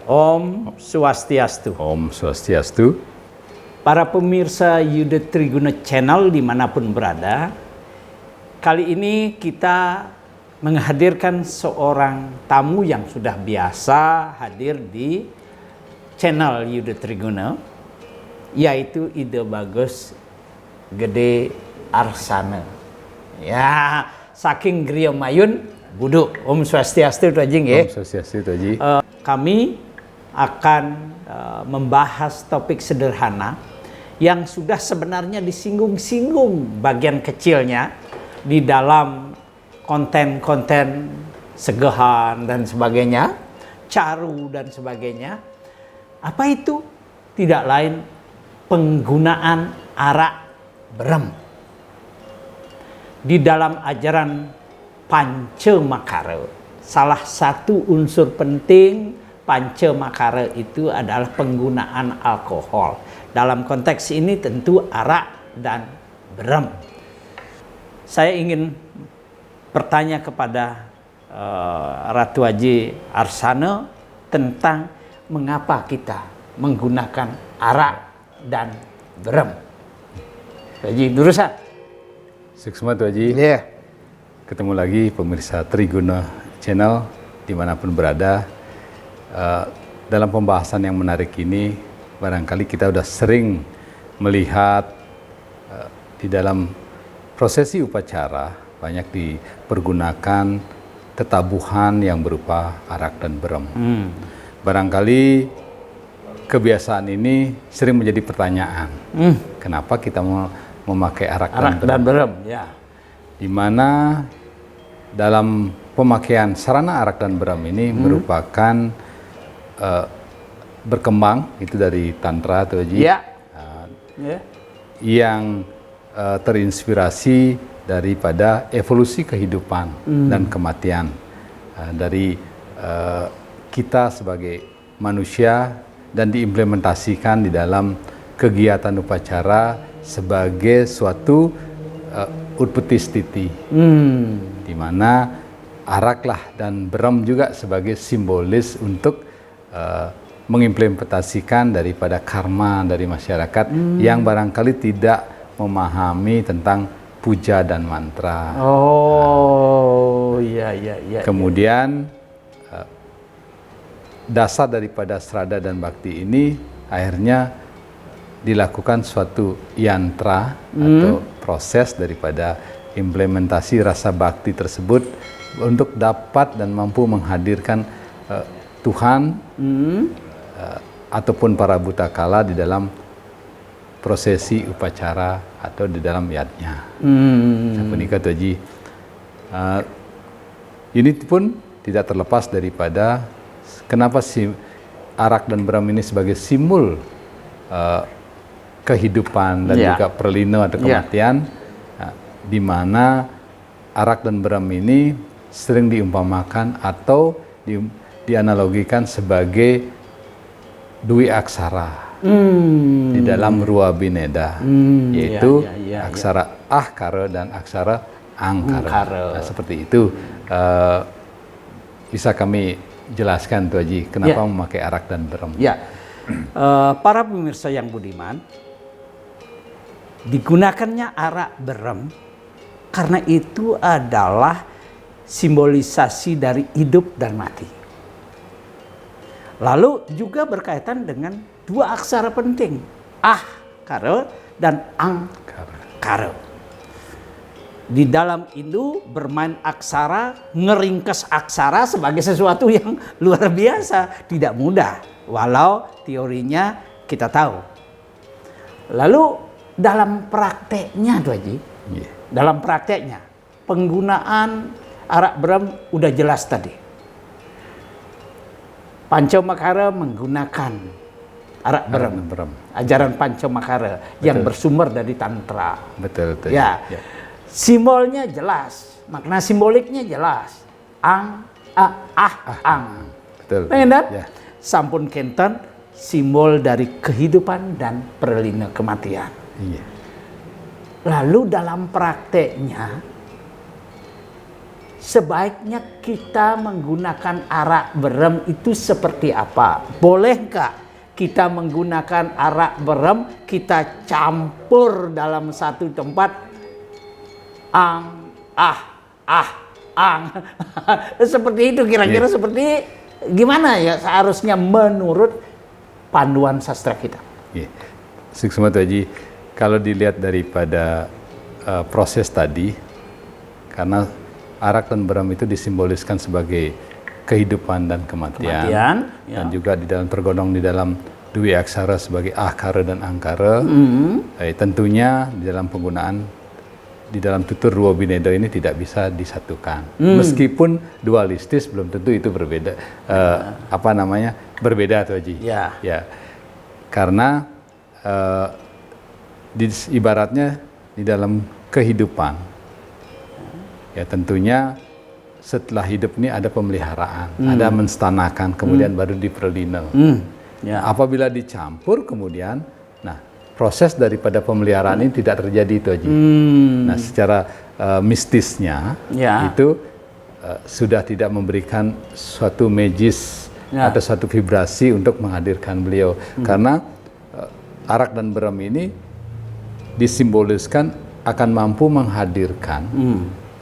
Om Swastiastu. Om Swastiastu. Para pemirsa Yuda Triguna Channel dimanapun berada, kali ini kita menghadirkan seorang tamu yang sudah biasa hadir di channel Yuda Triguna, yaitu Ide Bagus Gede Arsana. Ya, saking Griya Mayun buduk. Om Swastiastu Tuh Haji nggih. Om Swastiastu Tuh Haji. Kami akan membahas topik sederhana yang sudah sebenarnya disinggung-singgung bagian kecilnya di dalam konten-konten segehan dan sebagainya, caru dan sebagainya. Apa itu? Tidak lain penggunaan arak berem. Di dalam ajaran Pancamakara, salah satu unsur penting Pancamakara itu adalah penggunaan alkohol. Dalam konteks ini tentu arak dan berem. Saya ingin bertanya kepada Ratu Haji Arsana tentang mengapa kita menggunakan arak dan berem. Haji Durusan. Suksma Tuh Haji. Yeah. Ketemu lagi pemirsa Triguna Channel dimanapun berada. Dalam pembahasan yang menarik ini, barangkali kita sudah sering melihat di dalam prosesi upacara banyak dipergunakan tetabuhan yang berupa arak dan berem. Barangkali kebiasaan ini sering menjadi pertanyaan. Kenapa kita mau memakai arak dan berem? Ya. Di mana dalam pemakaian sarana arak dan berem ini merupakan berkembang itu dari Tantra Tuh Haji. Yang terinspirasi daripada evolusi kehidupan dan kematian dari kita sebagai manusia dan diimplementasikan di dalam kegiatan upacara sebagai suatu utpetistiti, di mana araklah dan berem juga sebagai simbolis untuk mengimplementasikan daripada karma dari masyarakat yang barangkali tidak memahami tentang puja dan mantra. Iya. Kemudian dasar daripada Srada dan Bakti ini akhirnya dilakukan suatu yantra atau proses daripada implementasi rasa bakti tersebut untuk dapat dan mampu menghadirkan Tuhan ataupun para buta kala di dalam prosesi upacara atau di dalam yatnya. Sapunika Tuh Haji. Ini pun tidak terlepas daripada kenapa si arak dan berem ini sebagai simbol kehidupan dan juga perlino atau kematian, di mana arak dan berem ini sering diumpamakan atau dianalogikan sebagai dwi aksara di dalam Rua Bineda, yaitu aksara ahkara dan aksara angkara. Nah, seperti itu. Bisa kami jelaskan Tuh Haji kenapa memakai arak dan berem? Para pemirsa yang budiman, digunakannya arak berem karena itu adalah simbolisasi dari hidup dan mati. Lalu juga berkaitan dengan dua aksara penting, ahkara dan angkara. Di dalam Hindu bermain aksara, ngeringkes aksara sebagai sesuatu yang luar biasa, tidak mudah, walau teorinya kita tahu. Lalu dalam prakteknya Tuh Haji, dalam prakteknya penggunaan arak berem udah jelas tadi. Pancamakara menggunakan arak berem. Ajaran Pancamakara yang bersumber dari Tantra. Betul. Ya. Simbolnya jelas, makna simboliknya jelas. Ang. Betul. Pengen sampun kenten simbol dari kehidupan dan perlina kematian. Lalu dalam prakteknya sebaiknya kita menggunakan arak berem itu seperti apa? Bolehkah kita menggunakan arak berem, kita campur dalam satu tempat, ang, seperti itu kira-kira seperti gimana ya seharusnya menurut panduan sastra kita? Suksma Haji, kalau dilihat daripada proses tadi, karena arak dan berem itu disimboliskan sebagai kehidupan dan kematian dan juga di dalam tergolong di dalam dwi aksara sebagai ahkara dan angkara. Tentunya di dalam penggunaan di dalam tutur Ruo Binedo ini tidak bisa disatukan. Meskipun dualistis belum tentu itu berbeda. Berbeda tuh Haji. Ya. Karena ibaratnya di dalam kehidupan, ya tentunya setelah hidup ini ada pemeliharaan, ada menstanakan, kemudian baru diperlina. Apabila dicampur kemudian, nah proses daripada pemeliharaan ini tidak terjadi itu Haji. Nah secara mistisnya itu sudah tidak memberikan suatu magis atau suatu vibrasi untuk menghadirkan beliau. Karena arak dan berem ini disimboliskan akan mampu menghadirkan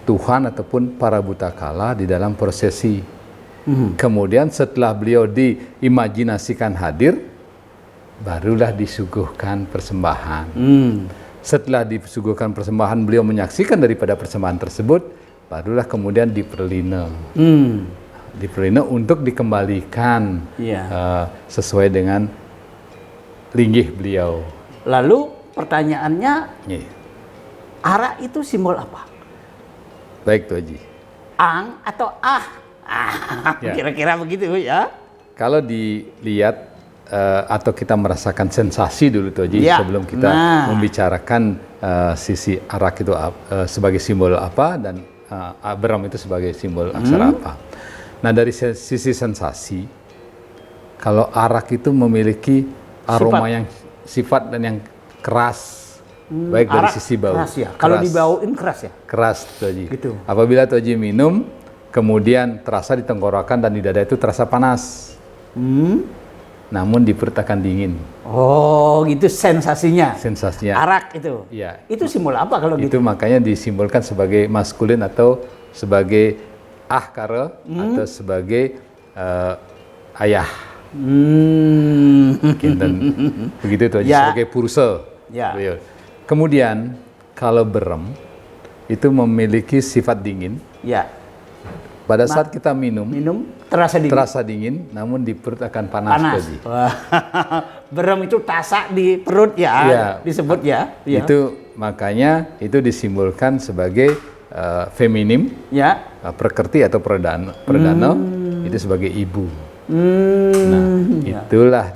Tuhan ataupun para butakala di dalam prosesi. Kemudian setelah beliau diimajinasikan hadir, barulah disuguhkan persembahan. Setelah disuguhkan persembahan, beliau menyaksikan daripada persembahan tersebut, barulah kemudian diperlina. Diperlina untuk dikembalikan sesuai dengan linggih beliau. Lalu pertanyaannya, arak itu simbol apa? Baik Tuh Haji. Ang atau kira-kira begitu ya. Kalau dilihat atau kita merasakan sensasi dulu Tuh Haji, sebelum kita membicarakan sisi arak itu sebagai simbol apa dan berem itu sebagai simbol aksara apa. Nah dari sisi sensasi, kalau arak itu memiliki aroma yang sifat dan yang keras. Baik dari sisi bau. Keras ya. Kalau dibauin keras ya? Keras Tuh Haji. Gitu. Apabila Tuh Haji minum, kemudian terasa di tenggorokan dan di dada itu terasa panas. Namun di perut akan dingin. Oh, gitu sensasinya. Sensasinya. Arak itu. Iya. Itu simbol apa kalau gitu? Itu makanya disimbolkan sebagai maskulin atau sebagai ahkara atau sebagai ayah. Dan begitu Tuh Haji, sebagai purusa. Kemudian kalau berem itu memiliki sifat dingin. Pada saat kita minum terasa dingin, namun di perut akan panas. Berem itu tasak di perut disebut ya. Itu makanya itu disimbolkan sebagai feminim, prakerti atau perdana itu sebagai ibu. Nah, itulah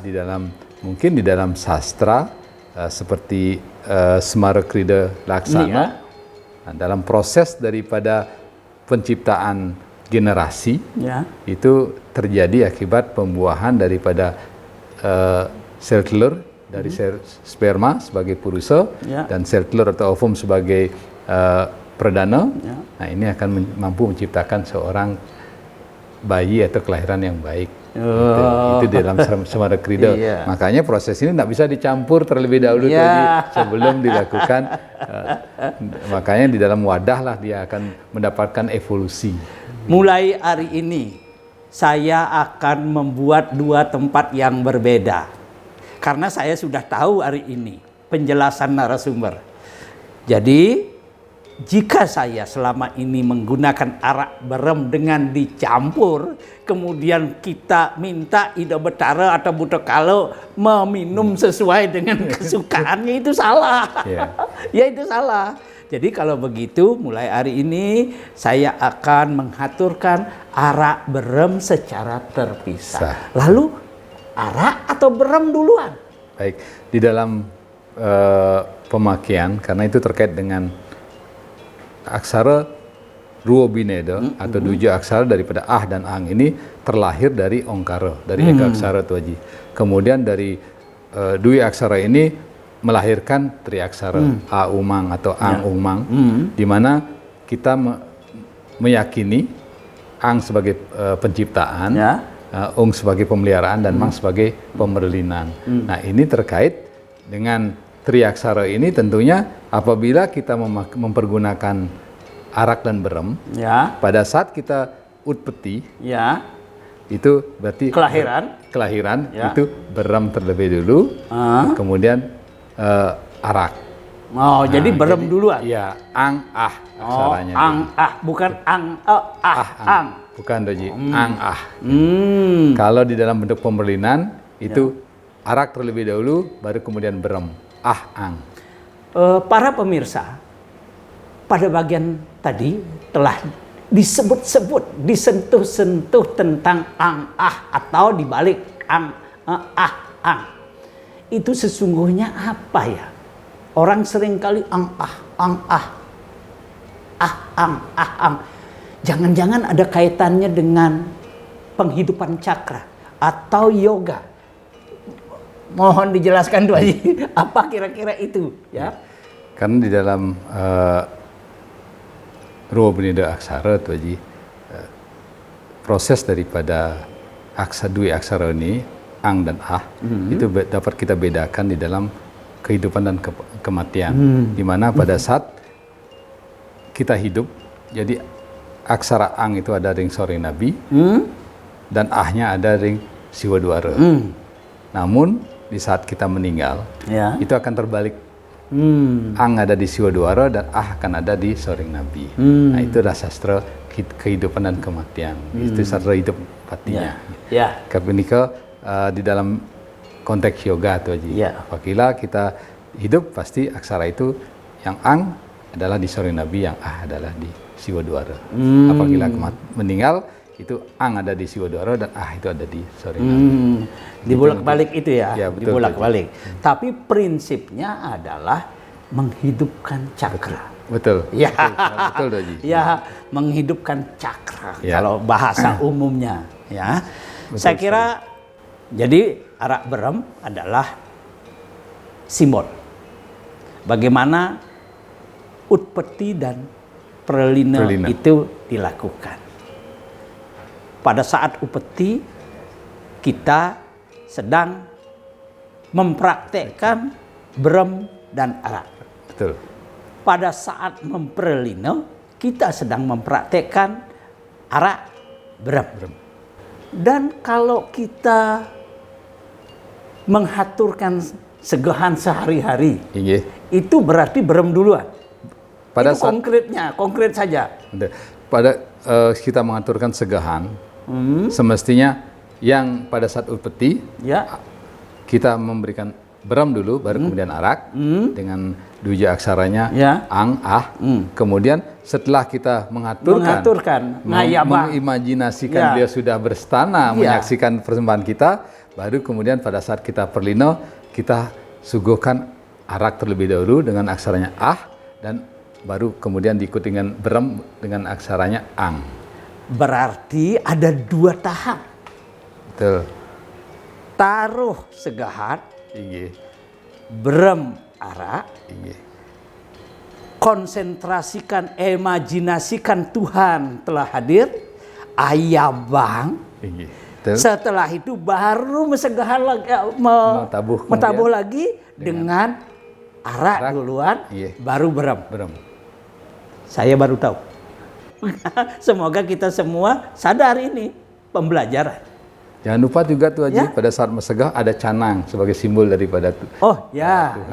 mungkin di dalam sastra seperti Semara Krida Laksana, dalam proses daripada penciptaan generasi itu terjadi akibat pembuahan daripada sel telur dari sel sperma sebagai purusa dan sel telur atau ovum sebagai perdana. Nah ini akan mampu menciptakan seorang bayi atau kelahiran yang baik. Itu dalam Semara Krida. Makanya proses ini tidak bisa dicampur terlebih dahulu sebelum dilakukan. Makanya di dalam wadah lah dia akan mendapatkan evolusi. Mulai hari ini saya akan membuat 2 tempat yang berbeda. Karena saya sudah tahu hari ini penjelasan narasumber. Jadi jika saya selama ini menggunakan arak berem dengan dicampur, kemudian kita minta Ida Betara atau Butakala meminum sesuai dengan kesukaannya, itu salah. Ya itu salah. Jadi kalau begitu mulai hari ini saya akan mengaturkan arak berem secara terpisah. Lalu arak atau berem duluan? Baik, di dalam pemakaian, karena itu terkait dengan aksara Ruo Binedo atau 7 aksara daripada dan ang ini terlahir dari ongkara, dari eka aksara Tuh Haji. Kemudian dari dwi aksara ini melahirkan tri aksara a umang atau ang umang, di mana kita meyakini ang sebagai penciptaan, Ya. ung sebagai pemeliharaan, dan mang sebagai pemerlinan. Nah, ini terkait dengan triaksara ini tentunya apabila kita mempergunakan arak dan berem, Ya. pada saat kita utpeti, Ya. itu berarti kelahiran Ya. itu berem terlebih dulu, kemudian arak. Oh, jadi berem duluan. Iya, ang aksaranya. Ang bukan ang ang. Bukan Doji, ang Hmm. Kalau di dalam bentuk pemberlinan itu arak terlebih dahulu, baru kemudian berem, ang. Para pemirsa, pada bagian tadi telah disebut-sebut, disentuh-sentuh tentang ang atau dibalik ang. Itu sesungguhnya apa ya? Orang seringkali ang. Jangan-jangan ada kaitannya dengan penghidupan cakra atau yoga. Mohon dijelaskan Dua Haji, apa kira-kira itu ya? Karena di dalam Ruwa Benida Aksara Dua Haji, proses daripada dua aksara ini, ang dan itu dapat kita bedakan di dalam kehidupan dan kematian. Di mana pada saat kita hidup, jadi aksara ang itu ada ring soring nabi, dan ahnya ada ring siwadwara. Namun di saat kita meninggal, itu akan terbalik. Ang ada di siwadwara dan akan ada di soring nabi. Nah, itu adalah sastra kehidupan dan kematian. Itu sastra hidup patinya. Ketika di dalam konteks yoga tuh Haji. Apabila kita hidup, pasti aksara itu yang ang adalah di soring nabi, yang adalah di siwadwara. Apabila meninggal, itu ang ada di siwadwara dan itu ada di soring nabi. Dibolak-balik itu ya, dibolak-balik. Tapi prinsipnya adalah menghidupkan cakra. Betul. Ya, betul Haji. Ya, menghidupkan cakra. Kalau bahasa umumnya, ya. Betul, saya kira jadi arak berem adalah simbol bagaimana utpeti dan prelina itu dilakukan. Pada saat upeti kita sedang mempraktekkan berem dan arak. Betul. Pada saat memprelina kita sedang mempraktekkan arak berem. Dan kalau kita menghaturkan segahan sehari-hari, itu berarti berem duluan. Pada itu konkret saja. Pada kita mengaturkan segahan, semestinya yang pada saat upeti, kita memberikan berem dulu, baru kemudian arak dengan duja aksaranya ang, kemudian setelah kita mengaturkan mengimajinasikan beliau sudah berstana, menyaksikan persembahan kita, baru kemudian pada saat kita perlino, kita suguhkan arak terlebih dahulu dengan aksaranya dan baru kemudian diikuti dengan berem dengan aksaranya ang. Berarti ada 2 tahap. Betul. Taruh segahat, berem arak, konsentrasikan, imajinasikan Tuhan telah hadir, ayabang. Setelah itu baru mesegahan lagi, metabuh lagi dengan arak duluan, baru berem. Saya baru tahu. Semoga kita semua sadar ini pembelajaran. Jangan lupa juga tuh Haji, pada saat mesegah ada canang sebagai simbol daripada Tuhan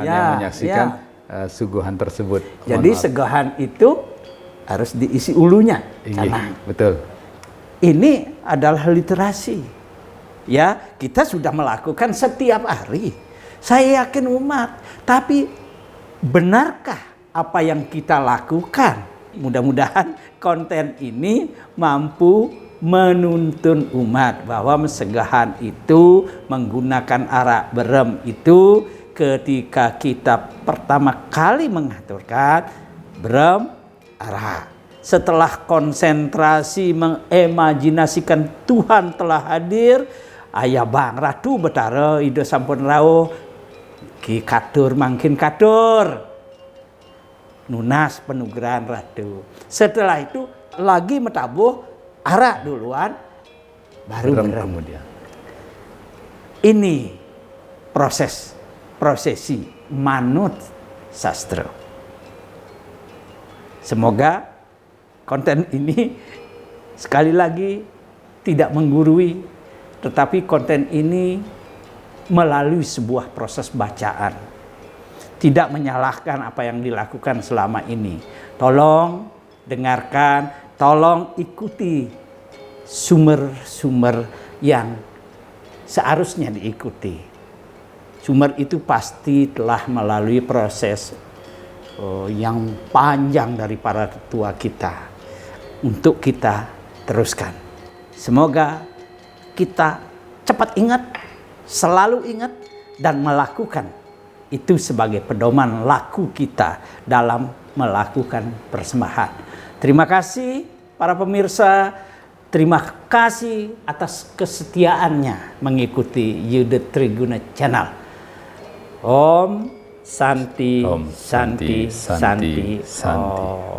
yang menyaksikan suguhan tersebut. Jadi segahan itu harus diisi ulunya, canang. Betul. Ini adalah literasi. Ya, kita sudah melakukan setiap hari. Saya yakin umat, tapi benarkah apa yang kita lakukan? Mudah-mudahan konten ini mampu menuntun umat bahwa mesegahan itu menggunakan arak berem itu ketika kita pertama kali mengaturkan berem arak. Setelah konsentrasi mengimajinasikan Tuhan telah hadir, ayah bang ratu betara ida sampun rawuh ki katur mangkin katur. Nunas penugerahan ratu. Setelah itu lagi metabuh arak duluan, baru Berem berem. kemudian. Ini prosesi manut sastra. Semoga konten ini sekali lagi tidak menggurui, tetapi konten ini melalui sebuah proses bacaan. Tidak menyalahkan apa yang dilakukan selama ini. Tolong dengarkan, tolong ikuti sumber-sumber yang seharusnya diikuti. Sumber itu pasti telah melalui proses yang panjang dari para tua kita untuk kita teruskan. Semoga kita cepat ingat, selalu ingat, dan melakukan itu sebagai pedoman laku kita dalam melakukan persembahan. Terima kasih para pemirsa. Terima kasih atas kesetiaannya mengikuti Yuda Triguna Channel. Om Santi, Om Santi, Santi, Santi, Santi. Om.